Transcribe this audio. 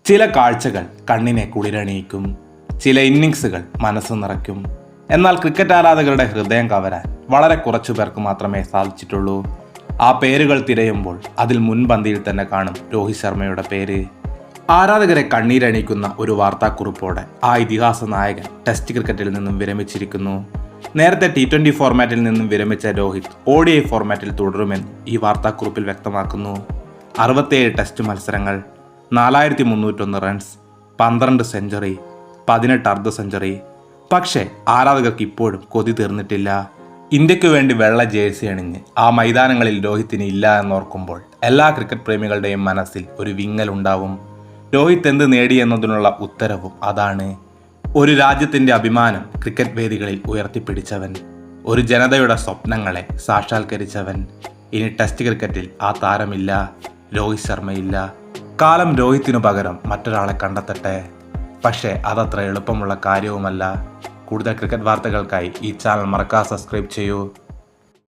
ചില കാഴ്ചകൾ കണ്ണിനെ കുളിരണിയിക്കും, ചില ഇന്നിങ്സുകൾ മനസ്സ് നിറയ്ക്കും. എന്നാൽ ക്രിക്കറ്റ് ആരാധകരുടെ ഹൃദയം കവരാൻ വളരെ കുറച്ചു പേർക്ക് മാത്രമേ സാധിച്ചിട്ടുള്ളൂ. ആ പേരുകൾ തിരയുമ്പോൾ അതിൽ മുൻപന്തിയിൽ തന്നെ കാണും രോഹിത് ശർമ്മയുടെ പേര്. ആരാധകരെ കണ്ണീരണിയിക്കുന്ന ഒരു വാർത്താക്കുറിപ്പോടെ ആ ഇതിഹാസ നായകൻ ടെസ്റ്റ് ക്രിക്കറ്റിൽ നിന്നും വിരമിച്ചിരിക്കുന്നു. നേരത്തെ T20 ഫോർമാറ്റിൽ നിന്നും വിരമിച്ച രോഹിത് ODI ഫോർമാറ്റിൽ തുടരുമെന്ന് ഈ വാർത്താക്കുറിപ്പിൽ വ്യക്തമാക്കുന്നു. 67 ടെസ്റ്റ് മത്സരങ്ങൾ, 4301 റൺസ്, 12 സെഞ്ചുറി, 18 അർദ്ധ സെഞ്ചുറി. പക്ഷേ ആരാധകർക്ക് ഇപ്പോഴും കൊതി തീർന്നിട്ടില്ല. ഇന്ത്യക്ക് വേണ്ടി വെള്ള ജേഴ്സി അണിഞ്ഞ് ആ മൈതാനങ്ങളിൽ രോഹിത്തിന് ഇല്ല എന്നോർക്കുമ്പോൾ എല്ലാ ക്രിക്കറ്റ് പ്രേമികളുടെയും മനസ്സിൽ ഒരു വിങ്ങലുണ്ടാവും. രോഹിത് എന്ത് നേടി എന്നതിനുള്ള ഉത്തരവും അതാണ്. ഒരു രാജ്യത്തിൻ്റെ അഭിമാനം ക്രിക്കറ്റ് വേദികളിൽ ഉയർത്തിപ്പിടിച്ചവൻ, ഒരു ജനതയുടെ സ്വപ്നങ്ങളെ സാക്ഷാത്കരിച്ചവൻ. ഇനി ടെസ്റ്റ് ക്രിക്കറ്റിൽ ആ താരമില്ല, രോഹിത് ശർമ്മയില്ല. കാലം രോഹിത്തിനു പകരം മറ്റൊരാളെ കണ്ടെത്തട്ടെ. പക്ഷേ അതത്ര എളുപ്പമുള്ള കാര്യവുമല്ല. കൂടുതൽ ക്രിക്കറ്റ് വാർത്തകൾക്കായി ഈ ചാനൽ മറക്കാതെ സബ്സ്ക്രൈബ് ചെയ്യൂ.